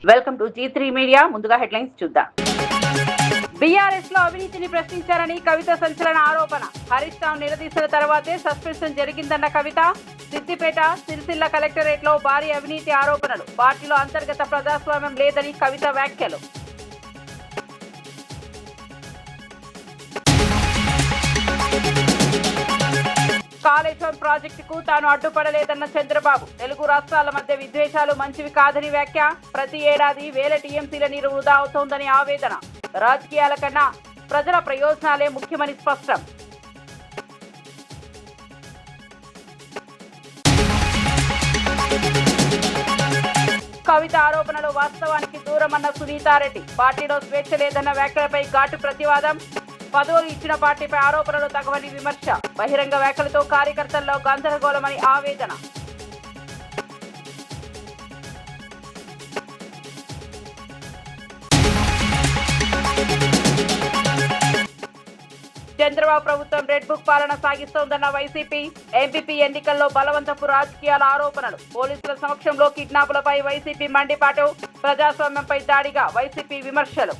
Welcome to G3 media. ముందుగా headlines చూద్దాం. BRS లో అవినీతిని ప్రశ్నించారని కవిత సంచలన ఆరోపణ. హరీష్ రావు నిలదీసిన తర్వాతే సస్పెన్షన్ జరిగిందన్న కవిత. సిద్దిపేట, సిరిసిల్ల కలెక్టరేట్ లో భారీ అవినీతి ఆరోపణలు. పార్టీలో అంతర్గత ప్రజాస్వామ్యం లేదని కవిత వ్యాఖ్యలు. కాళేశ్వరం ప్రాజెక్టుకు తాను అడ్డుపడలేదన్న చంద్రబాబు. తెలుగు రాష్ట్రాల మధ్య విద్వేషాలు మంచివి కాదని వ్యాఖ్య. ప్రతి ఏడాది వేల టీఎంసీల నీరు వృధా అవుతోందని ఆవేదన. రాజకీయాల కన్నా ప్రజల ప్రయోజనాలే ముఖ్యమని స్పష్టం. కవిత ఆరోపణలు వాస్తవానికి దూరమన్న సునీతారెడ్డి. పార్టీలో స్వేచ్ఛ లేదన్న వ్యాఖ్యలపై ఘాటు ప్రతివాదం. పదవులు ఇచ్చిన పార్టీపై ఆరోపణలు తగవని విమర్శ. బహిరంగ వ్యాఖ్యలతో కార్యకర్తల్లో గందరగోళమని ఆవేదన. చంద్రబాబు ప్రభుత్వం రెడ్ బుక్ పాలన సాగిస్తోందన్న వైసీపీ. ఎంపీపీ ఎన్నికల్లో బలవంతపు రాజకీయాల ఆరోపణలు. పోలీసుల సమక్షంలో కిడ్నాపులపై వైసీపీ మండిపాటు. ప్రజాస్వామ్యంపై దాడిగా వైసీపీ విమర్శలు.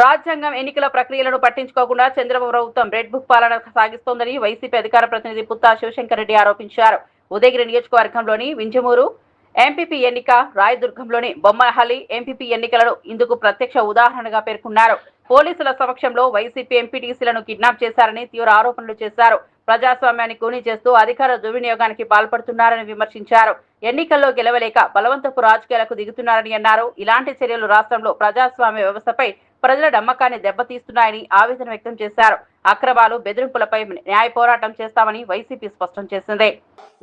రాజ్యాంగం ఎన్నికల ప్రక్రియలను పట్టించుకోకుండా చంద్రబాబు ప్రభుత్వం రెడ్ బుక్ పాలన సాగిస్తోందని వైసీపీ అధికార ప్రతినిధి పుత్తా శివశంకర్ రెడ్డి ఆరోపించారు. ఉదయగిరి నియోజకవర్గంలోని వింజమూరు ఎంపీపీ ఎన్నిక, రాయదుర్గంలోని బొమ్మహల్లి ఎంపీపీ ఎన్నికలను ఇందుకు ప్రత్యక్ష ఉదాహరణగా పేర్కొన్నారు. పోలీసుల సమక్షంలో వైసీపీ ఎంపీటీసీలను కిడ్నాప్ చేశారని తీవ్ర ఆరోపణలు చేశారు. ప్రజాస్వామ్యాన్ని కూనీ చేస్తూ అధికార దుర్వినియోగానికి పాల్పడుతున్నారని విమర్శించారు. ఎన్నికల్లో గెలవలేక బలవంతపు రాజకీయాలకు దిగుతున్నారని అన్నారు. ఇలాంటి చర్యలు రాష్ట్రంలో ప్రజాస్వామ్య వ్యవస్థపై ప్రజల నమ్మకాన్ని దెబ్బతీస్తున్నాయని ఆవేదన వ్యక్తం చేశారు. అక్రమాలు, బెదిరింపులపై న్యాయ పోరాటం చేస్తామని వైసీపీ స్పష్టం చేసింది.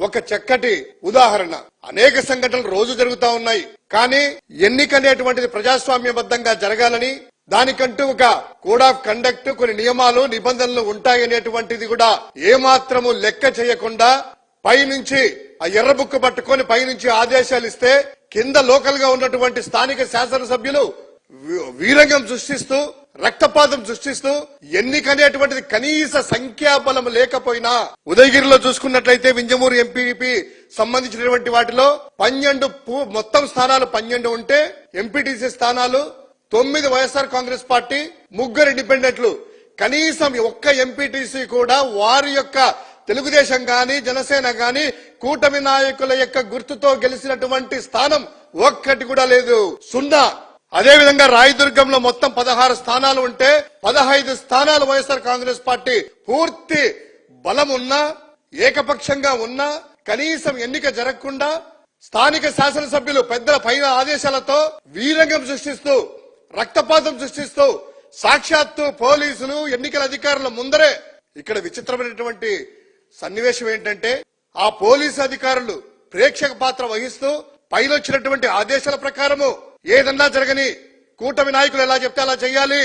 ఒక చక్కటి ఉదాహరణ. అనేక సంఘటనలు రోజు జరుగుతా ఉన్నాయి. కానీ ఎన్నిక అనేటువంటిది ప్రజాస్వామ్యబద్ధంగా జరగాలని, దానికంటూ ఒక కోడ్ ఆఫ్ కండక్ట్, కొన్ని నియమాలు, నిబంధనలు ఉంటాయనేటువంటిది కూడా ఏమాత్రము లెక్క చేయకుండా పైనుంచి ఆ ఎర్ర బుక్కు పట్టుకొని పైనుంచి ఆదేశాలు ఇస్తే కింద లోకల్ గా ఉన్నటువంటి స్థానిక శాసనసభ్యులు వీరంగం సృష్టిస్తూ, రక్తపాతం సృష్టిస్తూ, ఎన్నికనేటువంటిది కనీస సంఖ్యాబలం లేకపోయినా, ఉదయగిరిలో చూసుకున్నట్లయితే వింజమూరు ఎంపీపీ సంబంధించినటువంటి వాటిలో 12 మొత్తం స్థానాలు 12 ఉంటే ఎంపీటీసీ స్థానాలు 9 వైఎస్ఆర్ కాంగ్రెస్ పార్టీ, 3 ఇండిపెండెంట్లు. కనీసం ఒక్క ఎంపీటీసీ కూడా వారి యొక్క తెలుగుదేశం గాని, జనసేన గాని, కూటమి నాయకుల యొక్క గుర్తుతో గెలిచినటువంటి స్థానం ఒక్కటి కూడా లేదు, సున్నా. అదేవిధంగా రాయదుర్గంలో మొత్తం 16 స్థానాలు ఉంటే 15 స్థానాలు వైఎస్ఆర్ కాంగ్రెస్ పార్టీ పూర్తి బలం ఉన్నా, ఏకపక్షంగా ఉన్నా, కనీసం ఎన్నిక జరగకుండా స్థానిక శాసనసభ్యులు పెద్దల పైన ఆదేశాలతో వీరంగం సృష్టిస్తూ, రక్తపాతం సృష్టిస్తూ, సాక్షాత్తు పోలీసులు, ఎన్నికల అధికారుల ముందరే. ఇక్కడ విచిత్రమైనటువంటి సన్నివేశం ఏంటంటే, ఆ పోలీసు అధికారులు ప్రేక్షక పాత్ర వహిస్తూ పైనొచ్చినటువంటి ఆదేశాల ప్రకారము ఏదన్నా జరగని, కూటమి నాయకులు ఎలా చెప్తే అలా చేయాలి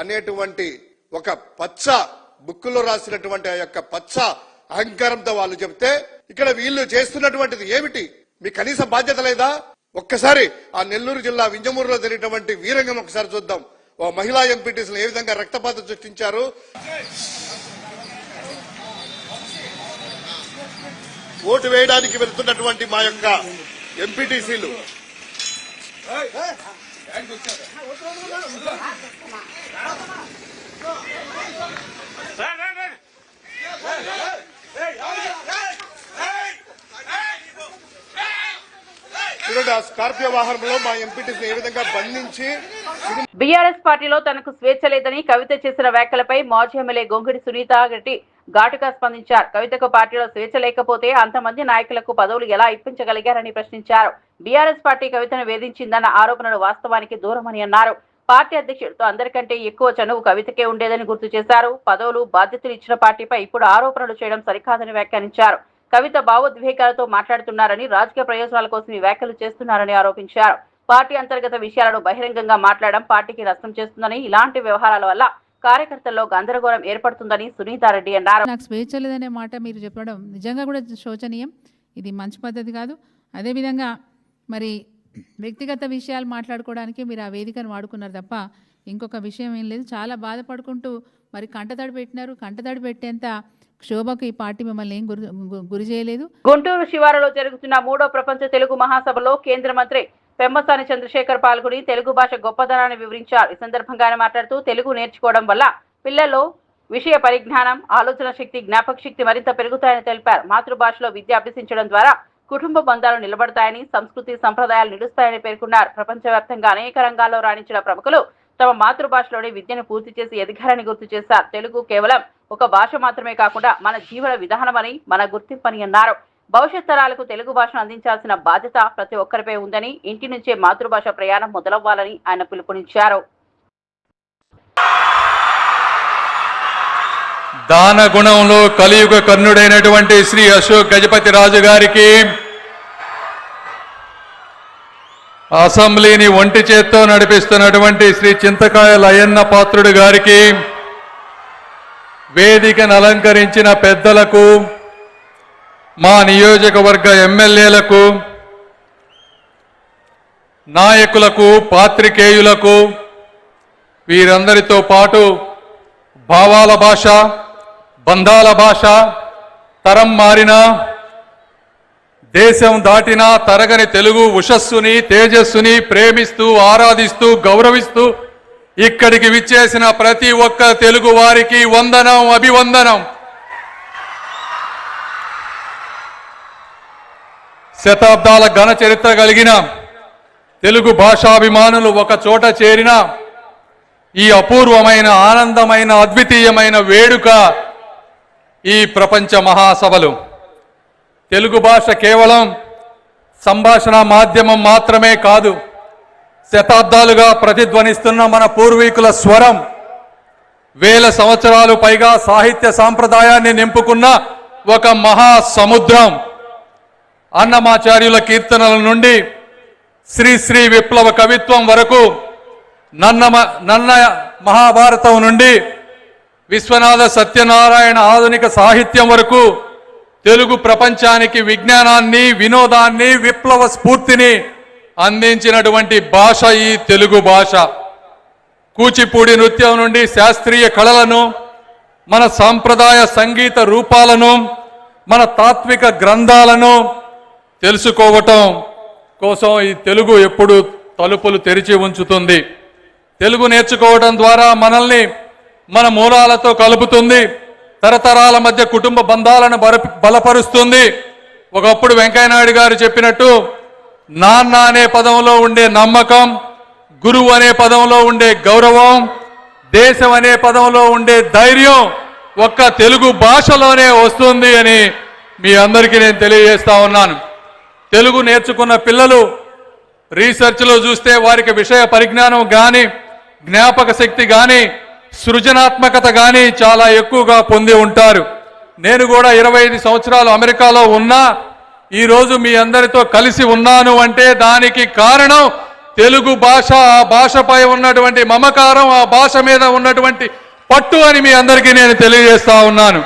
అనేటువంటి ఒక పచ్చ బుక్కులో రాసినటువంటి ఆ యొక్క పచ్చ అహంకారంతో వాళ్ళు చెప్తే, ఇక్కడ వీళ్ళు చేస్తున్నటువంటిది ఏమిటి? మీ కనీస బాధ్యత లేదా? ఒక్కసారి ఆ నెల్లూరు జిల్లా వింజమూరులో జరిగినటువంటి వీరంగం ఒకసారి చూద్దాం. ఓ మహిళా ఎంపీటీసీలు ఏ విధంగా రక్తపాతం సృష్టించారు. ఓటు వేయడానికి వెళ్తున్నటువంటి మా యొక్క ఎంపీటీసీలు చూడండి, ఆ స్కార్పియో వాహనంలో మా ఎంపీటీసీని ఏ విధంగా బంధించి. బీఆర్ఎస్ పార్టీలో తనకు స్వేచ్ఛ లేదని కవిత చేసిన వ్యాఖ్యలపై మాజీ ఎమ్మెల్యే గొంగిడి సునీతారెడ్డి ఘాటుగా స్పందించారు. కవితకు పార్టీలో స్వేచ్ఛ లేకపోతే అంతమంది నాయకులకు పదవులు ఎలా ఇప్పించగలిగారని ప్రశ్నించారు. బీఆర్ఎస్ పార్టీ కవితను వేధించిందన్న ఆరోపణలు వాస్తవానికి దూరమని అన్నారు. పార్టీ అధ్యక్షుడితో అందరికంటే ఎక్కువ చనువు కవితకే ఉండేదని గుర్తు చేశారు. పదవులు, బాధ్యతలు ఇచ్చిన పార్టీపై ఇప్పుడు ఆరోపణలు చేయడం సరికాదని వ్యాఖ్యానించారు. కవిత భావోద్వేగాలతో మాట్లాడుతున్నారని, రాజకీయ ప్రయోజనాల కోసం ఈ వ్యాఖ్యలు చేస్తున్నారని ఆరోపించారు. పార్టీ అంతర్గత విషయాలను బహిరంగంగా మాట్లాడడం పార్టీకి నష్టం చేస్తుందని, ఇలాంటి వ్యవహారాల వల్ల కార్యకర్తల్లో గందరగోళం ఏర్పడుతుందని సునీతారెడ్డి అన్నారు. నాకు స్వేచ్ఛ లేదనే మాట మీరు చెప్పడం నిజంగా కూడా శోచనీయం. ఇది మంచి పద్ధతి కాదు. అదేవిధంగా మరి వ్యక్తిగత విషయాలు మాట్లాడుకోవడానికి మీరు ఆ వేదికను వాడుకున్నారు తప్ప ఇంకొక విషయం ఏం లేదు. చాలా బాధపడుకుంటూ మరి కంటతడి పెట్టినారు. కంటతడి పెట్టేంత క్షోభకు ఈ పార్టీ మిమ్మల్ని ఏం గురి చేయలేదు. గుంటూరు శివారులో జరుగుతున్న 3వ ప్రపంచ తెలుగు మహాసభలో కేంద్ర మంత్రి పెమ్మసాని చంద్రశేఖర్ పాల్గొని తెలుగు భాష గొప్పదనాన్ని వివరించారు. ఈ సందర్భంగా ఆయన మాట్లాడుతూ తెలుగు నేర్చుకోవడం వల్ల పిల్లల్లో విషయ పరిజ్ఞానం, ఆలోచన శక్తి, జ్ఞాపక శక్తి మరింత పెరుగుతాయని తెలిపారు. మాతృభాషలో విద్య అభ్యసించడం ద్వారా కుటుంబ బంధాలు నిలబడతాయని, సంస్కృతి సంప్రదాయాలు నిలుస్తాయని పేర్కొన్నారు. ప్రపంచవ్యాప్తంగా అనేక రంగాల్లో రాణించిన ప్రముఖులు తమ మాతృభాషలోని విద్యను పూర్తి చేసి ఎదిగారని గుర్తు చేశారు. తెలుగు కేవలం ఒక భాష మాత్రమే కాకుండా మన జీవన విధానమని, మన గుర్తింపని అన్నారు. భవిష్యత్ తరాలకు తెలుగు భాషను అందించాల్సిన బాధ్యత ప్రతి ఒక్కరిపై ఉందని, ఇంటి నుంచే మాతృభాష ప్రయాణం మొదలవ్వాలని ఆయన పిలుపునిచ్చారు. దాన గుణంలో కలియుగ కర్ణుడైనటువంటి శ్రీ అశోక్ గజపతి రాజు గారికి, అసెంబ్లీని ఒంటి చేత్తో నడిపిస్తున్నటువంటి శ్రీ చింతకాయల అయ్యన్న పాత్రుడు గారికి, వేదికను అలంకరించిన పెద్దలకు, మా నియోజకవర్గ ఎమ్మెల్యేలకు, నాయకులకు, పాత్రికేయులకు, వీరందరితో పాటు భావాల భాష, బంధాల భాష, తరం మారినా దేశం దాటినా తరగని తెలుగు ఉషస్సుని, తేజస్సుని ప్రేమిస్తూ, ఆరాధిస్తూ, గౌరవిస్తూ ఇక్కడికి విచ్చేసిన ప్రతి ఒక్క తెలుగు వారికి వందనం, అభివందనం. శతాబ్దాల ఘన చరిత్ర కలిగిన తెలుగు భాషాభిమానులు ఒక చోట చేరిన ఈ అపూర్వమైన, ఆనందమైన, అద్వితీయమైన వేడుక ఈ ప్రపంచ మహాసభలు. తెలుగు భాష కేవలం సంభాషణ మాధ్యమం మాత్రమే కాదు, శతాబ్దాలుగా ప్రతిధ్వనిస్తున్న మన పూర్వీకుల స్వరం, వేల సంవత్సరాలు పైగా సాహిత్య సాంప్రదాయాన్ని నింపుకున్న ఒక మహాసముద్రం. అన్నమాచార్యుల కీర్తనల నుండి శ్రీ విప్లవ కవిత్వం వరకు, నన్న మహాభారతం నుండి విశ్వనాథ సత్యనారాయణ ఆధునిక సాహిత్యం వరకు తెలుగు ప్రపంచానికి విజ్ఞానాన్ని, వినోదాన్ని, విప్లవ స్ఫూర్తిని అందించినటువంటి భాష ఈ తెలుగు భాష. కూచిపూడి నృత్యం నుండి శాస్త్రీయ కళలను, మన సాంప్రదాయ సంగీత రూపాలను, మన తాత్విక గ్రంథాలను తెలుసుకోవటం కోసం ఈ తెలుగు ఎప్పుడు తలుపులు తెరిచి ఉంచుతుంది. తెలుగు నేర్చుకోవడం ద్వారా మనల్ని మన మూలాలతో కలుపుతుంది, తరతరాల మధ్య కుటుంబ బంధాలను బలపరుస్తుంది. ఒకప్పుడు వెంకయ్యనాయుడు గారు చెప్పినట్టు, నాన్న అనే పదంలో ఉండే నమ్మకం, గురువు అనే పదంలో ఉండే గౌరవం, దేశం అనే పదంలో ఉండే ధైర్యం ఒక్క తెలుగు భాషలోనే వస్తుంది అని మీ అందరికీ నేను తెలియజేస్తా ఉన్నాను. తెలుగు నేర్చుకున్న పిల్లలు రీసెర్చ్లో చూస్తే వారికి విషయ పరిజ్ఞానం కానీ, జ్ఞాపక శక్తి కానీ, సృజనాత్మకత కానీ చాలా ఎక్కువగా పొంది ఉంటారు. నేను కూడా 25 సంవత్సరాలు అమెరికాలో ఉన్నా ఈరోజు మీ అందరితో కలిసి ఉన్నాను అంటే దానికి కారణం తెలుగు భాష, ఆ భాషపై ఉన్నటువంటి మమకారం, ఆ భాష మీద ఉన్నటువంటి పట్టు అని మీ అందరికీ నేను తెలియజేస్తా ఉన్నాను.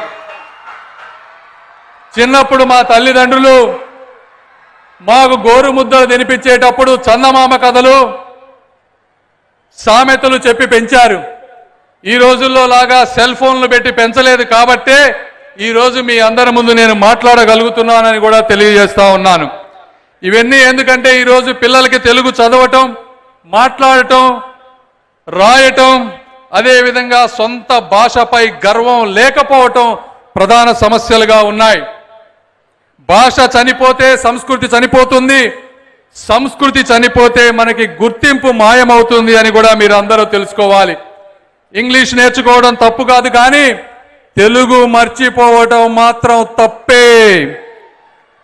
చిన్నప్పుడు మా తల్లిదండ్రులు మాకు గోరు ముద్దలు తినిపించేటప్పుడు చందమామ కథలు, సామెతలు చెప్పి పెంచారు. ఈ రోజుల్లో లాగా సెల్ ఫోన్లు పెట్టి పెంచలేదు కాబట్టే ఈరోజు మీ అందరి ముందు నేను మాట్లాడగలుగుతున్నానని కూడా తెలియజేస్తా ఉన్నాను. ఇవన్నీ ఎందుకంటే ఈరోజు పిల్లలకి తెలుగు చదవటం, మాట్లాడటం, రాయటం, అదేవిధంగా సొంత భాషపై గర్వం లేకపోవటం ప్రధాన సమస్యలుగా ఉన్నాయి. భాష చనిపోతే సంస్కృతి చనిపోతుంది, సంస్కృతి చనిపోతే మనకి గుర్తింపు మాయమవుతుంది అని కూడా మీరు అందరూ తెలుసుకోవాలి. ఇంగ్లీష్ నేర్చుకోవడం తప్పు కాదు, కానీ తెలుగు మర్చిపోవడం మాత్రం తప్పే.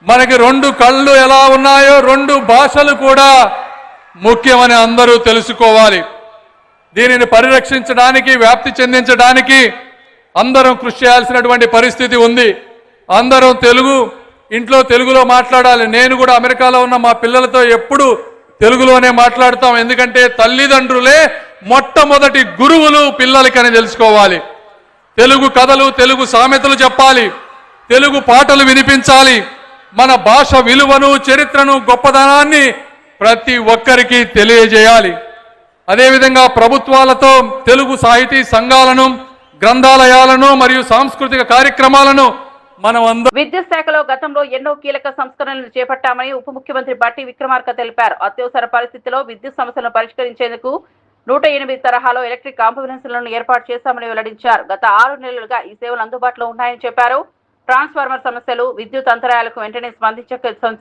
మనకి 2 కళ్ళు ఎలా ఉన్నాయో 2 భాషలు కూడా ముఖ్యమని అందరూ తెలుసుకోవాలి. దీనిని పరిరక్షించడానికి, వ్యాప్తి చెందించడానికి అందరం కృషి చేయాల్సినటువంటి పరిస్థితి ఉంది. అందరం ఇంట్లో తెలుగులో మాట్లాడాలి. నేను కూడా అమెరికాలో ఉన్న మా పిల్లలతో ఎప్పుడు తెలుగులోనే మాట్లాడతాం. ఎందుకంటే తల్లిదండ్రులే మొట్టమొదటి గురువులు పిల్లలకని తెలుసుకోవాలి. తెలుగు కథలు, తెలుగు సామెతలు చెప్పాలి, తెలుగు పాటలు వినిపించాలి. మన భాష విలువను, చరిత్రను, గొప్పదనాన్ని ప్రతి ఒక్కరికి తెలియజేయాలి. అదేవిధంగా ప్రభుత్వాలతో తెలుగు సాహితీ సంఘాలను, గ్రంథాలయాలను మరియు సాంస్కృతిక కార్యక్రమాలను మనం అందరం విద్యుత్ శాఖలో గతంలో ఎన్నో కీలక సంస్కరణలు చేపట్టామని ఉప ముఖ్యమంత్రి బట్టి విక్రమార్క తెలిపారు. అత్యవసర పరిస్థితిలో విద్యుత్ సమస్యలను పరిష్కరించేందుకు 108 తరహాలో ఎలక్ట్రిక్ అంబులెన్స్లను ఏర్పాటు చేశామని వెల్లడించారు. గత 6 నెలలుగా ఈ సేవలు అందుబాటులో ఉన్నాయని చెప్పారు. ట్రాన్స్ఫార్మర్ సమస్యలు, విద్యుత్ అంతరాయాలకు వెంటనే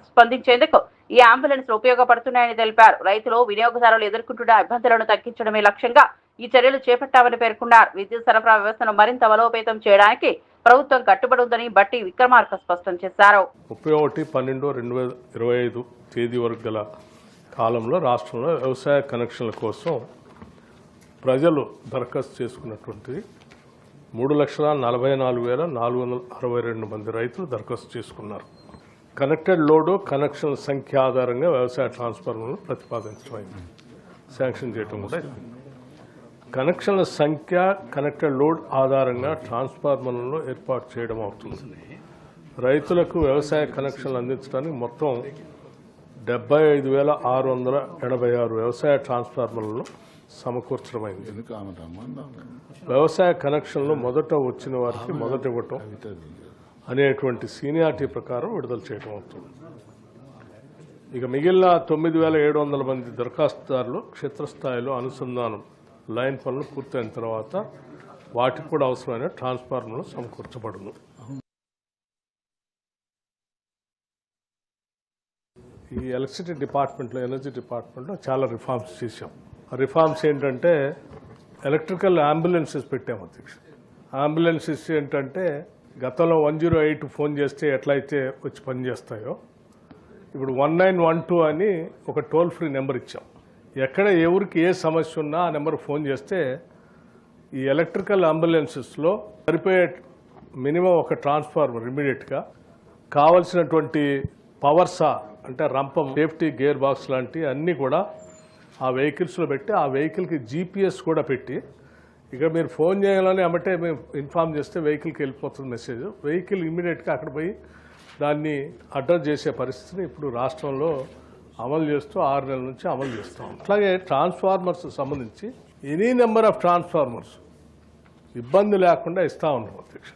స్పందించేందుకు ఈ అంబులెన్స్ ఉపయోగపడుతున్నాయని తెలిపారు. రైతులు, వినియోగదారులు ఎదుర్కొంటున్న ఇబ్బందులను తగ్గించడమే లక్ష్యంగా ఈ చర్యలు చేపట్టామని పేర్కొన్నారు. విద్యుత్ సరఫరా వ్యవస్థను మరింత బలోపేతం చేయడానికి ప్రభుత్వం కట్టుబడి ఉందని బట్టి విక్రమార్క స్పష్టం చేశారు. 31/12/2025 తేదీ వరకు గల కాలంలో రాష్ట్రంలో వ్యవసాయ కనెక్షన్ల కోసం ప్రజలు దరఖాస్తు చేసుకున్నటువంటిది 3,44,462 మంది రైతులు దరఖాస్తు చేసుకున్నారు. కనెక్టెడ్ లోడు కనెక్షన్ సంఖ్య ఆధారంగా వ్యవసాయ ట్రాన్స్ఫార్మర్లను ప్రతిపాదించడం శాంక్షన్ చేయడం కూడా కనెక్షన్ల సంఖ్య కనెక్టెడ్ లోడ్ ఆధారంగా ట్రాన్స్ఫార్మర్లను ఏర్పాటు చేయడం అవుతుంది. రైతులకు వ్యవసాయ కనెక్షన్లు అందించడానికి మొత్తం 75,686 వ్యవసాయ ట్రాన్స్ఫార్మర్లను సమకూర్చడమైంది. వ్యవసాయ కనెక్షన్లు మొదట వచ్చిన వారికి మొదట ఇవ్వటం అనేటువంటి సీనియారిటీ ప్రకారం విడుదల చేయడం అవుతుంది. ఇక మిగిలిన 9,700 మంది దరఖాస్తుదారులు క్షేత్రస్థాయిలో అనుసంధానం లైన్ పనులు పూర్తయిన తర్వాత వాటికి కూడా అవసరమైన ట్రాన్స్ఫార్మర్లు సమకూర్చబడును. ఈ ఎలక్ట్రిసిటీ డిపార్ట్మెంట్లో, ఎనర్జీ డిపార్ట్మెంట్లో చాలా రిఫార్మ్స్ చేశాం. ఆ రిఫార్మ్స్ ఏంటంటే ఎలక్ట్రికల్ అంబులెన్సెస్ పెట్టాము అధ్యక్ష. అంబులెన్సెస్ ఏంటంటే గతంలో 108 ఫోన్ చేస్తే ఎట్లయితే వచ్చి పనిచేస్తాయో ఇప్పుడు 1912 అని ఒక టోల్ ఫ్రీ నెంబర్ ఇచ్చాం. ఎక్కడ ఎవరికి ఏ సమస్య ఉన్నా ఆ నెంబర్ ఫోన్ చేస్తే ఈ ఎలక్ట్రికల్ అంబులెన్సెస్లో సరిపోయే మినిమం ఒక ట్రాన్స్ఫార్మర్ ఇమీడియట్గా కావలసినటువంటి పవర్ సా అంటే రంపం, సేఫ్టీ గేర్ బాక్స్ లాంటి అన్నీ కూడా ఆ వెహికల్స్లో పెట్టి ఆ వెహికల్కి GPS కూడా పెట్టి ఇక మీరు ఫోన్ చేయాలని అమ్మటే మేము ఇన్ఫార్మ్ చేస్తే వెహికల్కి వెళ్ళిపోతుంది మెసేజ్. వెహికల్ ఇమీడియట్గా అక్కడ పోయి దాన్ని అడ్రస్ చేసే పరిస్థితిని ఇప్పుడు రాష్ట్రంలో అమలు చేస్తూ 6 నెలల నుంచి అమలు చేస్తాం. అట్లాగే ట్రాన్స్ఫార్మర్స్ సంబంధించి ఎనీ నెంబర్ ఆఫ్ ట్రాన్స్ఫార్మర్స్ ఇబ్బంది లేకుండా ఇస్తా ఉన్నాం అధ్యక్ష.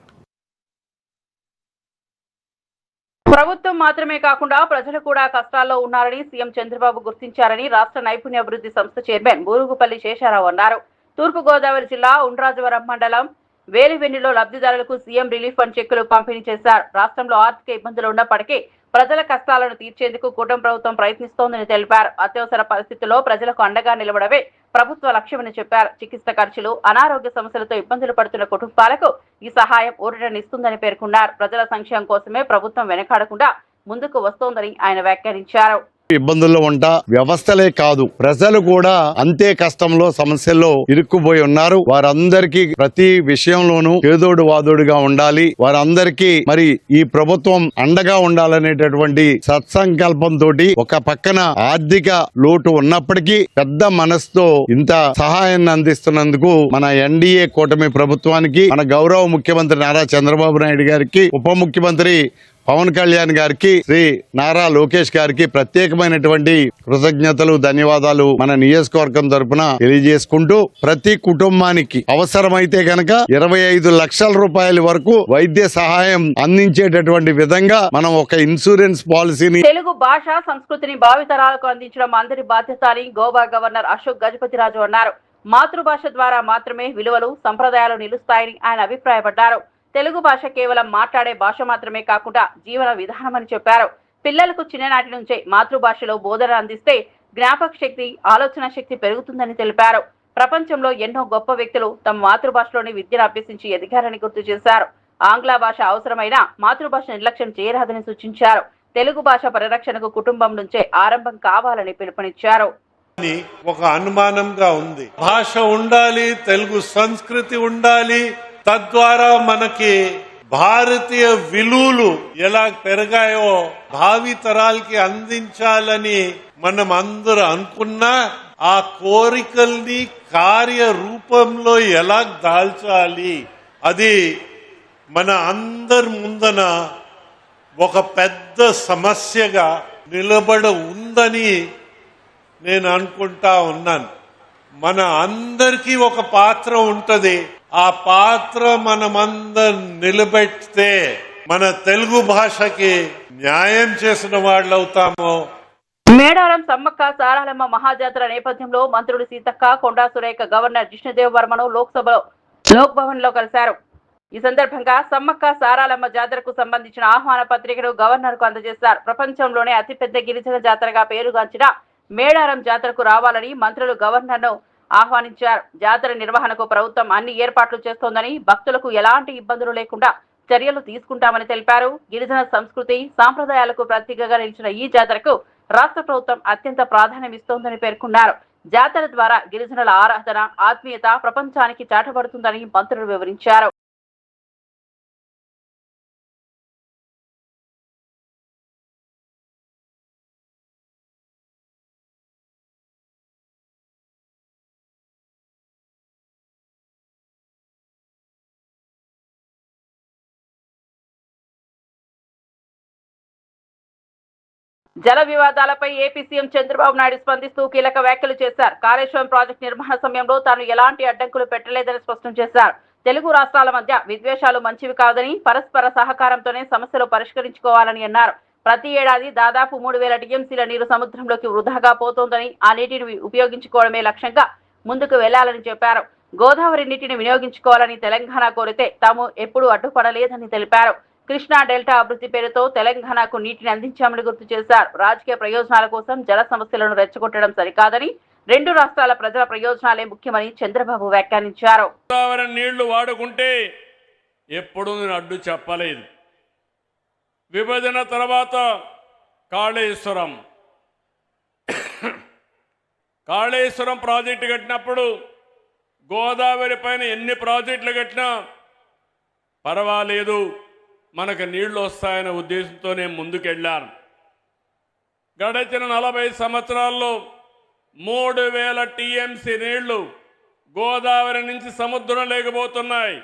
ప్రభుత్వం మాత్రమే కాకుండా ప్రజలు కూడా కష్టాల్లో ఉన్నారని సీఎం చంద్రబాబు గుర్తించారని రాష్ట్ర నైపుణ్యాభివృద్ధి సంస్థ చైర్మన్ బూరుగుపల్లి శేషారావు అన్నారు. తూర్పుగోదావరి జిల్లా ఉండ్రాజవరం మండలం వేలివెన్నిలో లబ్ధిదారులకు సీఎం రిలీఫ్ ఫండ్ చెక్కులు పంపిణీ చేశారు. రాష్ట్రంలో ఆర్థిక ఇబ్బందులు ఉన్నప్పటికీ ప్రజల కష్టాలను తీర్చేందుకు కూటమి ప్రభుత్వం ప్రయత్నిస్తోందని తెలిపారు. అత్యవసర పరిస్థితుల్లో ప్రజలకు అండగా నిలబడమే ప్రభుత్వ లక్ష్యమని చెప్పారు. చికిత్స ఖర్చులు, అనారోగ్య సమస్యలతో ఇబ్బందులు పడుతున్న కుటుంబాలకు ఈ సహాయం ఊరటనిస్తుందని పేర్కొన్నారు. ప్రజల సంక్షేమం కోసమే ప్రభుత్వం వెనకాడకుండా ముందుకు వస్తోందని ఆయన వ్యాఖ్యానించారు. ఇబ్బందుల్లో ఉంటా వ్యవస్థలే కాదు ప్రజలు కూడా అంతే కష్టంలో సమస్యల్లో ఇరుక్కుపోయి ఉన్నారు. వారందరికీ ప్రతి విషయంలోనూ చేదోడు వాదోడుగా ఉండాలి. వారందరికీ మరి ఈ ప్రభుత్వం అండగా ఉండాలనేటటువంటి సత్సంకల్పంతో ఒక పక్కన ఆర్థిక లోటు ఉన్నప్పటికీ పెద్ద మనసుతో ఇంత సహాయాన్ని అందిస్తున్నందుకు మన ఎన్డీఏ కూటమి ప్రభుత్వానికి, మన గౌరవ ముఖ్యమంత్రి నారా చంద్రబాబు నాయుడు గారికి, ఉప ముఖ్యమంత్రి పవన్ కళ్యాణ్ గారికి, శ్రీ నారా లోకేష్ గారికి ప్రత్యేకమైనటువంటి కృతజ్ఞతలు, ధన్యవాదాలు మన నియోజకవర్గం తరఫున తెలియజేసుకుంటూ ప్రతి కుటుంబానికి అవసరమైతే గనక 25 లక్షల రూపాయల వరకు వైద్య సహాయం అందించేటటువంటి విధంగా మనం ఒక ఇన్సూరెన్స్ పాలసీని తెలుగు భాష సంస్కృతిని భావితరాలకు అందించడం అందరి బాధ్యత అని గోవా గవర్నర్ అశోక్ గజపతిరాజు అన్నారు. మాతృభాష ద్వారా మాత్రమే విలువలు, సంప్రదాయాలు నిలుస్తాయని ఆయన అభిప్రాయపడ్డారు. తెలుగు భాష కేవలం మాట్లాడే భాష మాత్రమే కాకుండా జీవన విధానమని చెప్పారు. పిల్లలకు చిన్ననాటి నుంచే మాతృభాషలో బోధన అందిస్తే జ్ఞాపక శక్తి, ఆలోచన శక్తి పెరుగుతుందని తెలిపారు. ప్రపంచంలో ఎన్నో గొప్ప వ్యక్తులు తమ మాతృభాషలోని విద్యను అభ్యసించి ఎదిగారని గుర్తు చేశారు. ఆంగ్ల భాష అవసరమైన మాతృభాష నిర్లక్ష్యం చేయరాదని సూచించారు. తెలుగు భాష పరిరక్షణకు కుటుంబం నుంచే ఆరంభం కావాలని పిలుపునిచ్చారు. ఒక అనుమానంగా ఉంది. భాష ఉండాలి, తెలుగు సంస్కృతి ఉండాలి, తద్వారా మనకి భారతీయ విలువలు ఎలా పెరిగాయో భావి తరాలకి అందించాలని మనం అందరూ అనుకున్నా ఆ కోరికల్ని కార్యరూపంలో ఎలా దాల్చాలి అది మన అందరి ముందన ఒక పెద్ద సమస్యగా నిలబడ ఉందని నేను అనుకుంటా ఉన్నాను. మన అందరికీ ఒక పాత్ర ఉంటది. ఆ పాత్ర మనమందరం నిలబెడితే మన తెలుగు భాషకి న్యాయం చేసిన వాళ్ళు అవుతాము. మేడారం సమ్మక్క సారాలమ్మ మహాజాతర నేపథ్యంలో మంత్రులు సీతక్క, కొండా సురేఖ గవర్నర్ జిష్ణుదేవ్ వర్మను లోక్ భవన్ లో కలిశారు. ఈ సందర్భంగా సమ్మక్క సారాలమ్మ జాతరకు సంబంధించిన ఆహ్వాన పత్రికను గవర్నర్ కు అందజేశారు. ప్రపంచంలోనే అతిపెద్ద గిరిజన జాతరగా పేరుగాంచిన మేడారం జాతరకు రావాలని మంత్రులు గవర్నర్ ను ఆహ్వానించారు. జాతర నిర్వహణకు ప్రభుత్వం అన్ని ఏర్పాట్లు చేస్తోందని, భక్తులకు ఎలాంటి ఇబ్బందులు లేకుండా చర్యలు తీసుకుంటామని తెలిపారు. గిరిజన సంస్కృతి సాంప్రదాయాలకు ప్రతీకగా నిలిచిన ఈ జాతరకు రాష్ట్ర ప్రభుత్వం అత్యంత ప్రాధాన్యమిస్తోందని పేర్కొన్నారు. జాతర ద్వారా గిరిజనుల ఆరాధన, ఆత్మీయత ప్రపంచానికి చాటబడుతుందని మంత్రులు వివరించారు. జల వివాదాలపై ఏపీ సీఎం చంద్రబాబు నాయుడు స్పందిస్తూ కీలక వ్యాఖ్యలు చేశారు. కాళేశ్వరం ప్రాజెక్టు నిర్మాణ సమయంలో తాను ఎలాంటి అడ్డంకులు పెట్టలేదని స్పష్టం చేశారు. తెలుగు రాష్ట్రాల మధ్య విద్వేషాలు మంచివి కాదని, పరస్పర సహకారంతోనే సమస్యలు పరిష్కరించుకోవాలని అన్నారు. ప్రతి ఏడాది దాదాపు 3000 టీఎంసీల నీరు సముద్రంలోకి వృధాగా పోతోందని, ఆ నీటిని ఉపయోగించుకోవడమే లక్ష్యంగా ముందుకు వెళ్లాలని చెప్పారు. గోదావరి నీటిని వినియోగించుకోవాలని తెలంగాణ కోరితే తాము ఎప్పుడూ అడ్డుపడలేదని తెలిపారు. కృష్ణా డెల్టా అభివృద్ధి పేరుతో తెలంగాణకు నీటిని అందించామని గుర్తు చేశారు. రాజకీయ ప్రయోజనాల కోసం జల సమస్యలను రెచ్చగొట్టడం సరికాదని, 2 రాష్ట్రాల ప్రజల ప్రయోజనాలే ముఖ్యమని చంద్రబాబు వ్యాఖ్యానించారు. గోదావరి నీళ్లు వాడుకుంటే ఎప్పుడు నేను అడ్డు చెప్పలేదు. విభజన తర్వాత కాళేశ్వరం ప్రాజెక్టు కట్టినప్పుడు గోదావరి పైన ఎన్ని ప్రాజెక్టులు కట్టినా పర్వాలేదు, మనకు నీళ్లు వస్తాయనే ఉద్దేశంతోనే ముందుకెళ్ళాను. గడిచిన 40 సంవత్సరాల్లో 3000 టీఎంసీ నీళ్లు గోదావరి నుంచి సముద్రం లేకపోతున్నాయి.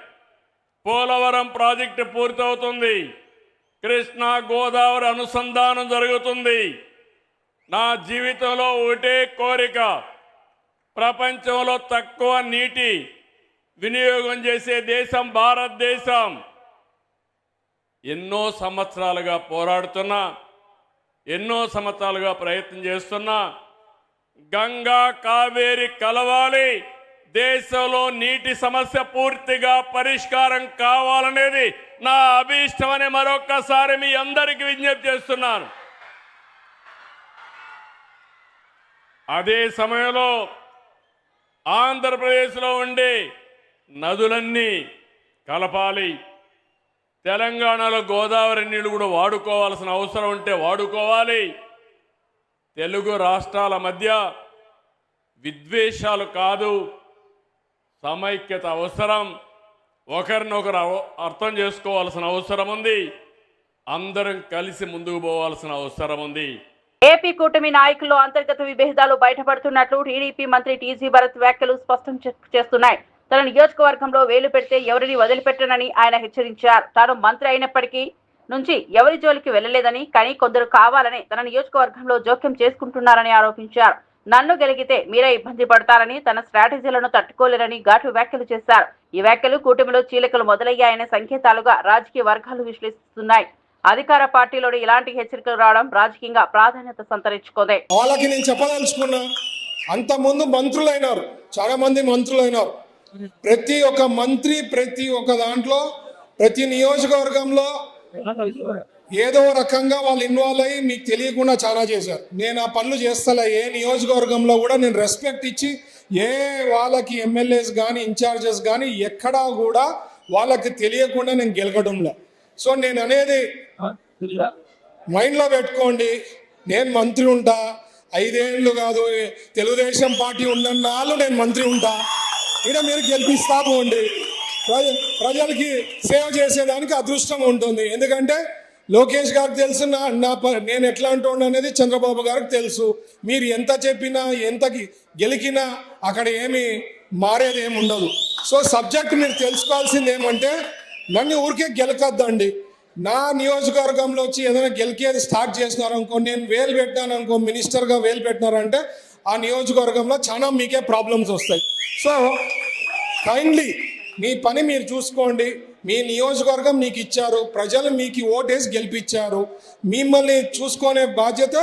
పోలవరం ప్రాజెక్టు పూర్తవుతుంది. కృష్ణా గోదావరి అనుసంధానం జరుగుతుంది. నా జీవితంలో ఒకటే కోరిక, ప్రపంచంలో తక్కువ నీటి వినియోగం చేసే దేశం భారతదేశం. ఎన్నో సంవత్సరాలుగా పోరాడుతున్నా, ఎన్నో సంవత్సరాలుగా ప్రయత్నం చేస్తున్నా, గంగా కావేరి కలవాలి, దేశంలో నీటి సమస్య పూర్తిగా పరిష్కారం కావాలనేది నా అభీష్టమని మరొక్కసారి మీ అందరికీ విజ్ఞప్తి చేస్తున్నాను. అదే సమయంలో ఆంధ్రప్రదేశ్లో ఉండే నదులన్నీ కలపాలి. తెలంగాణలో గోదావరి నీళ్లు కూడా వాడుకోవాల్సిన అవసరం ఉంటే వాడుకోవాలి. తెలుగు రాష్ట్రాల మధ్య విద్వేషాలు కాదు, సమైక్యత అవసరం. ఒకరినొకరు అర్థం చేసుకోవాల్సిన అవసరం ఉంది. అందరం కలిసి ముందుకు పోవాల్సిన అవసరం ఉంది. ఏపీ కూటమి నాయకుల్లో అంతర్గత విభేదాలు బయటపడుతున్నట్లు టీడీపీ మంత్రి టీజీ భరత్ వ్యాఖ్యలు స్పష్టం చేస్తున్నాయి. తన నియోజకవర్గంలో వేలు పెడితే ఎవరిని వదిలిపెట్టనని ఆయన హెచ్చరించారు. తాను మంత్రి అయినప్పటికీ నుంచి ఎవరి జోలికి వెళ్లలేదని, కానీ కొందరు కావాలని తన నియోజకవర్గంలో జోక్యం చేసుకుంటున్నారని ఆరోపించారు. నన్ను గెలిగితే మీరే ఇబ్బంది పడతారని, తన స్ట్రాటజీలను తట్టుకోలేరని ఘాటు వ్యాఖ్యలు చేశారు. ఈ వ్యాఖ్యలు కూటమిలో చీలికలు మొదలయ్యాయనే సంకేతాలుగా రాజకీయ వర్గాలు విశ్లేషిస్తున్నాయి. అధికార పార్టీలోని ఇలాంటి హెచ్చరికలు రావడం రాజకీయంగా ప్రాధాన్యత సంతరించుకుంది. వాళ్ళకి నేను చెప్పదలుచుకున్నా, అంతకుముందు మంత్రులైనారు, చాలా మంది మంత్రులైనారు. ప్రతి ఒక్క మంత్రి ప్రతి ఒక్క దాంట్లో ప్రతి నియోజకవర్గంలో ఏదో రకంగా వాళ్ళు ఇన్వాల్వ్ అయ్యి మీకు తెలియకుండా చాలా చేశారు. నేను ఆ పనులు చేస్తలే. ఏ నియోజకవర్గంలో కూడా నేను రెస్పెక్ట్ ఇచ్చి ఏ వాళ్ళకి ఎమ్మెల్యేస్ కానీ ఇన్ఛార్జెస్ కానీ ఎక్కడా కూడా వాళ్ళకి తెలియకుండా నేను గెలకడంలో. సో నేను అనేది మైండ్లో పెట్టుకోండి, నేను మంత్రి ఉంటా, 5 ఏళ్ళు కాదు, తెలుగుదేశం పార్టీ ఉన్నన్నాళ్ళు నేను మంత్రి ఉంటా. ఇక్కడ మీరు గెలిపిస్తా పోండి. ప్రజలకి సేవ చేసేదానికి అదృష్టం ఉంటుంది. ఎందుకంటే లోకేష్ గారికి తెలుసు నేను ఎట్లా అంటుండ అనేది చంద్రబాబు గారికి తెలుసు. మీరు ఎంత చెప్పినా ఎంత గెలికినా అక్కడ ఏమి మారేది ఏమి ఉండదు. సో సబ్జెక్ట్ మీరు తెలుసుకోవాల్సింది ఏమంటే, నన్ను ఊరికే గెలకద్దండి. నా నియోజకవర్గంలో వచ్చి ఏదైనా గెలికేది స్టార్ట్ చేసినారనుకో, నేను వేలు పెట్టినాననుకో, మినిస్టర్గా వేలు పెట్టినారంటే ఆ నియోజకవర్గంలో చాలా మీకే ప్రాబ్లమ్స్ వస్తాయి. సో కైండ్లీ మీ పని మీరు చూసుకోండి. మీ నియోజకవర్గం మీకు ఇచ్చారు, ప్రజలు మీకు ఓటేసి గెలిపించారు. మిమ్మల్ని చూసుకునే బాధ్యత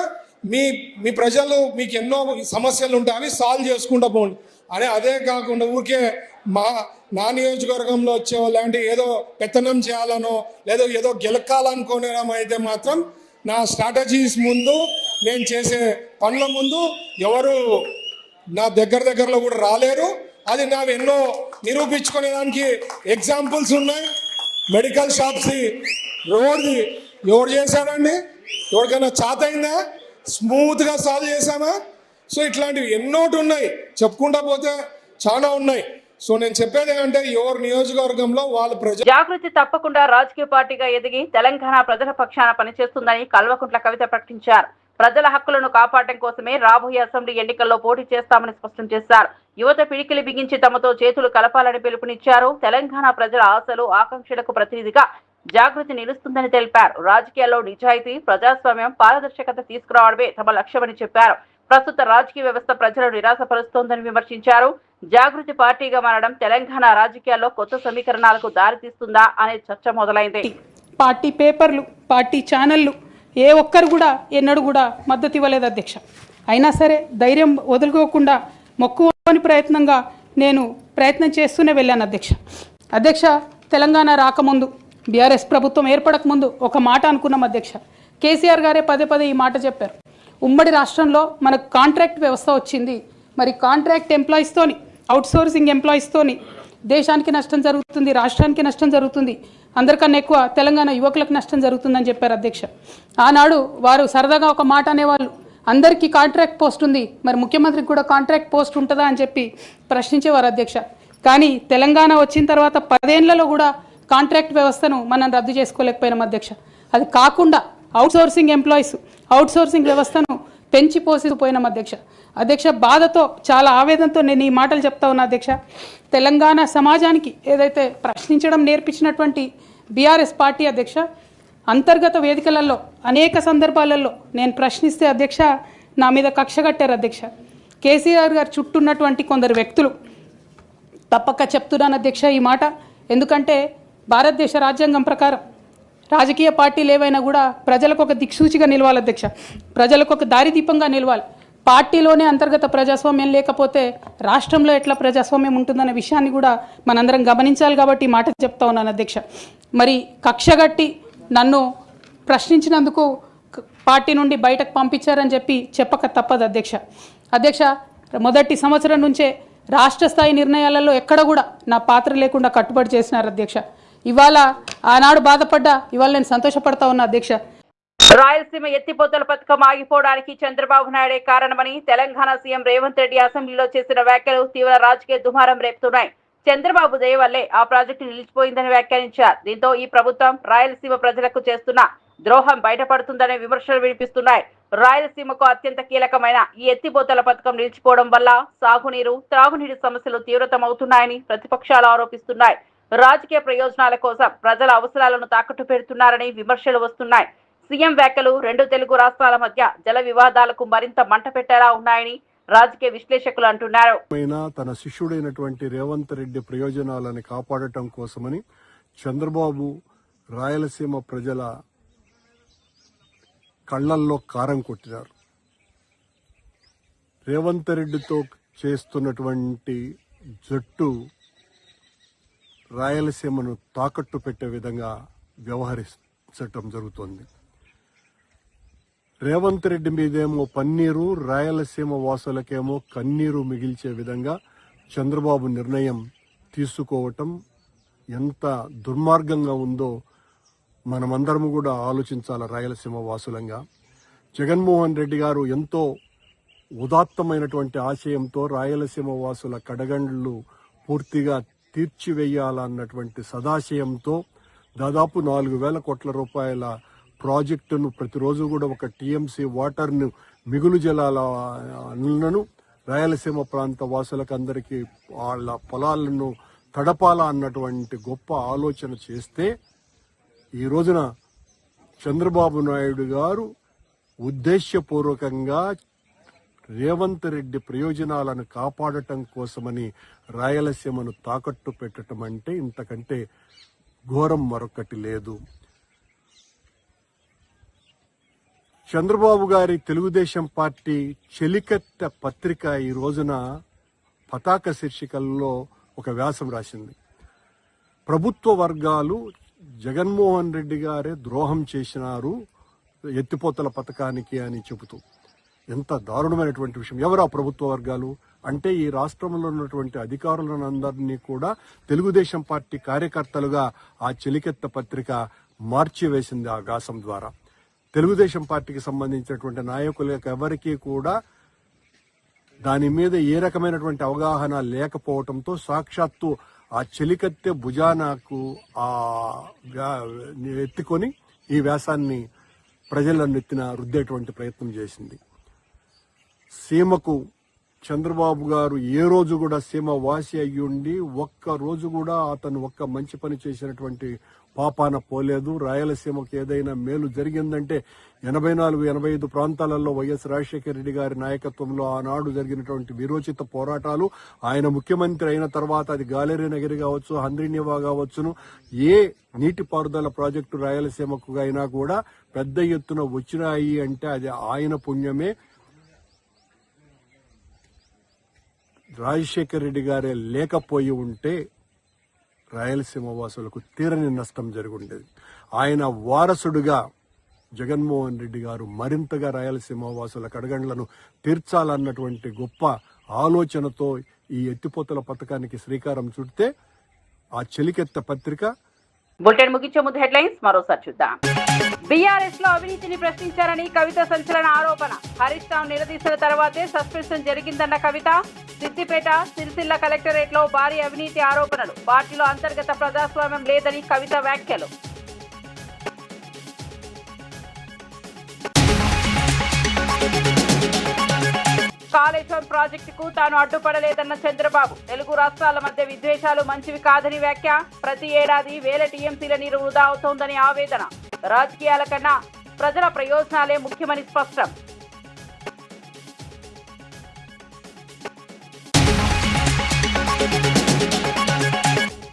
మీ ప్రజలు, మీకు ఎన్నో సమస్యలు ఉంటాయి, అవి సాల్వ్ చేసుకుంటూ పోండి అని. అదే కాకుండా ఊరికే నా నియోజకవర్గంలో వచ్చే వాళ్ళంటే ఏదో పెత్తనం చేయాలనో లేదో ఏదో గెలకాలనుకోవడం అయితే మాత్రం నా స్ట్రాటజీస్ ముందు, నేను చేసే పనుల ముందు ఎవరు నా దగ్గరలో కూడా రాలేరు. అది నా ఎన్నో నిరూపించుకునేదానికి ఎగ్జాంపుల్స్ ఉన్నాయి. మెడికల్ షాప్స్ రోడ్ది ఎవరు చేశాడండి? ఎవరికైనా చాతైందా? స్మూత్గా సాల్వ్ చేశామా? సో ఇట్లాంటివి ఎన్నోటి ఉన్నాయి, చెప్పుకుంటా పోతే చాలా ఉన్నాయి. సో నేను చెప్పేది ఏంటంటే ఎవరి నియోజకవర్గంలో వాళ్ళ ప్రజలు జాగృతి తప్పకుండా రాజకీయ పార్టీగా ఎదిగి తెలంగాణ ప్రజల పక్షాన పనిచేస్తుందని కల్వకుంట్ల కవిత ప్రకటించారు. ప్రజల హక్కులను కాపాడటం కోసమే రాబోయే అసెంబ్లీ ఎన్నికల్లో పోటీ చేస్తామని స్పష్టం చేశారు. యువత పిడికిలి బిగించి తమతో చేతులు కలపాలని పిలుపునిచ్చారు. తెలంగాణ ప్రజల ఆశలు ఆకాంక్షలకు ప్రతినిధిగా జాగృతి నిలుస్తుందని తెలిపారు. రాజకీయాల్లో నిజాయితీ, ప్రజాస్వామ్యం, పారదర్శకత తీసుకురావడమే తమ లక్ష్యమని చెప్పారు. ప్రస్తుత రాజకీయ వ్యవస్థ ప్రజలను నిరాశపరుస్తోందని విమర్శించారు. జాగృతి పార్టీగా మారడం తెలంగాణ రాజకీయాల్లో కొత్త సమీకరణాలకు దారితీస్తుందా అనే చర్చ మొదలైంది. పార్టీ పేపర్లు, పార్టీ ఛానళ్లు ఏ ఒక్కరు కూడా ఎన్నడూ కూడా మద్దతు ఇవ్వలేదు అధ్యక్ష. అయినా సరే ధైర్యం వదులుకోకుండా మొక్కువని ప్రయత్నంగా నేను ప్రయత్నం చేస్తూనే వెళ్ళాను అధ్యక్ష. తెలంగాణ రాకముందు, బీఆర్ఎస్ ప్రభుత్వం ఏర్పడకముందు ఒక మాట అనుకున్నాం అధ్యక్ష. కేసీఆర్ గారే పదే ఈ మాట చెప్పారు. ఉమ్మడి రాష్ట్రంలో మనకు కాంట్రాక్ట్ వ్యవస్థ వచ్చింది, మరి కాంట్రాక్ట్ ఎంప్లాయీస్తోని, అవుట్సోర్సింగ్ ఎంప్లాయీస్తోని దేశానికి నష్టం జరుగుతుంది, రాష్ట్రానికి నష్టం జరుగుతుంది, అందరికన్నా ఎక్కువ తెలంగాణ యువకులకు నష్టం జరుగుతుందని చెప్పారు అధ్యక్ష. ఆనాడు వారు సరదాగా ఒక మాట అనేవాళ్ళు, అందరికీ కాంట్రాక్ట్ పోస్ట్ ఉంది, మరి ముఖ్యమంత్రికి కూడా కాంట్రాక్ట్ పోస్ట్ ఉంటుందా అని చెప్పి ప్రశ్నించేవారు అధ్యక్ష. కానీ తెలంగాణ వచ్చిన తర్వాత 10 ఏళ్లలో కూడా కాంట్రాక్ట్ వ్యవస్థను మనం రద్దు చేసుకోలేకపోయినాం అధ్యక్ష. అది కాకుండా అవుట్సోర్సింగ్ ఎంప్లాయీస్, అవుట్సోర్సింగ్ వ్యవస్థను పెంచి పోసిపోయినాం అధ్యక్ష. బాధతో, చాలా ఆవేదనతో నేను ఈ మాటలు చెప్తా ఉన్నా అధ్యక్ష. తెలంగాణ సమాజానికి ఏదైతే ప్రశ్నించడం నేర్పించినటువంటి బీఆర్ఎస్ పార్టీ అధ్యక్ష, అంతర్గత వేదికలలో అనేక సందర్భాలలో నేను ప్రశ్నిస్తే అధ్యక్ష నా మీద కక్ష కట్టారు అధ్యక్ష. కేసీఆర్ గారు చుట్టూన్నటువంటి కొందరు వ్యక్తులు, తప్పక చెప్తున్నాను అధ్యక్ష ఈ మాట, ఎందుకంటే భారతదేశ రాజ్యాంగం ప్రకారం రాజకీయ పార్టీలు ఏవైనా కూడా ప్రజలకు ఒక దిక్సూచిగా నిలవాలి అధ్యక్ష, ప్రజలకు ఒక దారిదీపంగా నిలవాలి. పార్టీలోనే అంతర్గత ప్రజాస్వామ్యం లేకపోతే రాష్ట్రంలో ఎట్లా ప్రజాస్వామ్యం ఉంటుందనే విషయాన్ని కూడా మనందరం గమనించాలి. కాబట్టి ఈ మాట చెప్తా ఉన్నాను అధ్యక్ష. మరి కక్షగట్టి నన్ను ప్రశ్నించినందుకు పార్టీ నుండి బయటకు పంపించారని చెప్పి చెప్పక తప్పదు అధ్యక్ష. మొదటి సంవత్సరం నుంచే రాష్ట్ర స్థాయి నిర్ణయాలలో ఎక్కడ కూడా నా పాత్ర లేకుండా కట్టుబడి చేసినారు అధ్యక్ష. ఇవాళ ఆనాడు బాధపడ్డా, ఇవాళ నేను సంతోషపడతా ఉన్నా అధ్యక్ష. రాయలసీమ ఎత్తిపోతల పథకం ఆగిపోవడానికి చంద్రబాబు నాయుడే కారణమని తెలంగాణ సీఎం రేవంత్ రెడ్డి అసెంబ్లీలో చేసిన వ్యాఖ్యలు తీవ్ర రాజకీయ దుమారం రేపుతున్నాయి. చంద్రబాబు దయ వల్లే ఆ ప్రాజెక్టు నిలిచిపోయిందని వ్యాఖ్యానించారు. దీంతో ఈ ప్రభుత్వం రాయలసీమ ప్రజలకు చేస్తున్న ద్రోహం బయటపడుతుందనే విమర్శలు వినిపిస్తున్నాయి. రాయలసీమకు అత్యంత కీలకమైన ఈ ఎత్తిపోతల పథకం నిలిచిపోవడం వల్ల సాగునీరు, త్రాగునీటి సమస్యలు తీవ్రతమవుతున్నాయని ప్రతిపక్షాలు ఆరోపిస్తున్నాయి. రాజకీయ ప్రయోజనాల కోసం ప్రజల అవసరాలను తాకట్టు పెడుతున్నారని విమర్శలు వస్తున్నాయి. సీఎం వ్యాఖ్యలు 2 తెలుగు రాష్ట్రాల మధ్య జల వివాదాలకు మరింత మంట పెట్టేలా ఉన్నాయని రాజకీయ విశ్లేషకులు అంటున్నారు. తన శిష్యుడైనటువంటి రేవంత్ రెడ్డి ప్రయోజనాలను కాపాడటం కోసమని చంద్రబాబు రాయలసీమ ప్రజల కళ్లల్లో కారం కొట్టినారు. రేవంత్ రెడ్డితో చేస్తున్నటువంటి జట్టు రాయలసీమను తాకట్టు పెట్టే విధంగా వ్యవహరించటం జరుగుతోంది. రేవంత్ రెడ్డి మీదేమో పన్నీరు, రాయలసీమ వాసులకేమో కన్నీరు మిగిల్చే విధంగా చంద్రబాబు నిర్ణయం తీసుకోవటం ఎంత దుర్మార్గంగా ఉందో మనమందరం కూడా ఆలోచించాలి. రాయలసీమ వాసులంగా జగన్మోహన్ రెడ్డి గారు ఎంతో ఉదాత్తమైనటువంటి ఆశయంతో రాయలసీమ వాసుల కడగండ్లు పూర్తిగా తీర్చివేయాలన్నటువంటి సదాశయంతో దాదాపు 4,000 కోట్ల రూపాయల ప్రాజెక్టును, ప్రతిరోజు కూడా 1 టీఎంసీ వాటర్ను, మిగులు జలాలను రాయలసీమ ప్రాంత వాసులకు అందరికీ వాళ్ళ పొలాలను తడపాలా అన్నటువంటి గొప్ప ఆలోచన చేస్తే ఈ రోజున చంద్రబాబు నాయుడు గారు ఉద్దేశ్యపూర్వకంగా రేవంత్ రెడ్డి ప్రయోజనాలను కాపాడటం కోసమని రాయలసీమను తాకట్టు పెట్టడం అంటే ఇంతకంటే ఘోరం మరొకటి లేదు. చంద్రబాబు గారి తెలుగుదేశం పార్టీ చెలికత్తె పత్రిక ఈ రోజున పతాక శీర్షికల్లో ఒక వ్యాసం రాసింది. ప్రభుత్వ వర్గాలు జగన్మోహన్ రెడ్డి గారే ద్రోహం చేసినారు ఎత్తిపోతల పథకానికి అని చెబుతూ. ఎంత దారుణమైనటువంటి విషయం. ఎవరు ఆ ప్రభుత్వ వర్గాలు అంటే ఈ రాష్ట్రంలో ఉన్నటువంటి అధికారులను అందరినీ కూడా తెలుగుదేశం పార్టీ కార్యకర్తలుగా ఆ చెలికెత్త పత్రిక మార్చివేసింది ఆ వ్యాసం ద్వారా. తెలుగుదేశం పార్టీకి సంబంధించినటువంటి నాయకులకు ఎవరికీ కూడా దాని మీద ఏ రకమైనటువంటి అవగాహన లేకపోవడంతో సాక్షాత్తు ఆ చెలికత్తె భుజానకు ఎత్తుకొని ఈ వ్యాసాన్ని ప్రజలను ఎత్తిన రుద్దేటువంటి ప్రయత్నం చేసింది. సీమకు చంద్రబాబు గారు ఏ రోజు కూడా సీమ వాసి అయ్యుండి ఒక్క రోజు కూడా అతను ఒక్క మంచి పని చేసినటువంటి పాపాన పోలేదు. రాయలసీమకు ఏదైనా మేలు జరిగిందంటే 84-85 ప్రాంతాలలో వైఎస్ రాజశేఖర రెడ్డి గారి నాయకత్వంలో ఆనాడు జరిగినటువంటి విరోచిత పోరాటాలు, ఆయన ముఖ్యమంత్రి అయిన తర్వాత అది గాలేరి నగరి కావచ్చు, హంద్రీనివా కావచ్చును, ఏ నీటిపారుదల ప్రాజెక్టు రాయలసీమకు అయినా కూడా పెద్ద ఎత్తున వచ్చినాయి అంటే అది ఆయన పుణ్యమే. రాజశేఖర రెడ్డి గారే లేకపోయి ఉంటే రాయలసీమ వాసులకు తీరని నష్టం జరుగుండేది. ఆయన వారసుడుగా జగన్మోహన్ రెడ్డి గారు మరింతగా రాయలసీమ వాసుల కడగండ్లను తీర్చాలన్నటువంటి గొప్ప ఆలోచనతో ఈ ఎత్తిపోతల పథకానికి శ్రీకారం చుడితే ఆ చెలికెత్త పత్రిక. బులెటిన్ ముగించే ముందు హెడ్లైన్స్ మరోసారి చూద్దాం. బీఆర్ఎస్ లో అవినీతిని ప్రశ్నించారని కవిత సంచలన ఆరోపణ. హరీష్ రావు నిలదీసిన తర్వాతే సస్పెన్షన్ జరిగిందన్న కవిత. సిద్దిపేట, సిరిసిల్ల కలెక్టరేట్ లో భారీ అవినీతి ఆరోపణలు. పార్టీలో అంతర్గత ప్రజాస్వామ్యం లేదని కవిత వ్యాఖ్యలు. కాళేశ్వరం ప్రాజెక్టుకు తాను అడ్డుపడలేదన్న చంద్రబాబు. తెలుగు రాష్ట్రాల మధ్య విద్వేషాలు మంచివి కాదని వ్యాఖ్య. ప్రతి ఏడాది వేల టీఎంసీల నీరు వృధా అవుతోందని ఆవేదన. రాజకీయాల కన్నా ప్రజల ప్రయోజనాలే ముఖ్యమని స్పష్టం.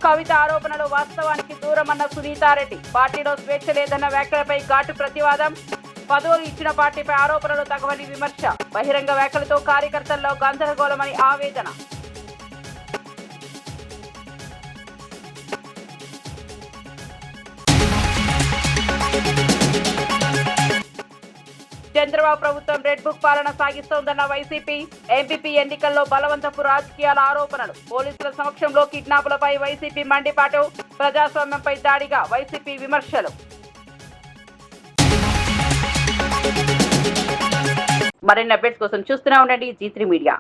కవిత ఆరోపణలు వాస్తవానికి దూరమన్న సునీతారెడ్డి. పార్టీలో స్వేచ్ఛ లేదన్న వ్యాఖ్యలపై ఘాటు ప్రతివాదం. పదవులు ఇచ్చిన పార్టీపై ఆరోపణలు తగవని విమర్శ. బహిరంగ వ్యాఖ్యలతో కార్యకర్తల్లో గందరగోళమని ఆవేదన. చంద్రబాబు ప్రభుత్వం రెడ్ బుక్ పాలన సాగిస్తోందన్న వైసీపీ. ఎంపీపీ ఎన్నికల్లో బలవంతపు రాజకీయాల ఆరోపణలు. పోలీసుల సమక్షంలో కిడ్నాపులపై వైసీపీ మండిపాటు. ప్రజాస్వామ్యంపై దాడిగా వైసీపీ విమర్శలు. మరిన్ని అప్డేట్స్ కోసం చూస్తూనే ఉండండి G3 మీడియా.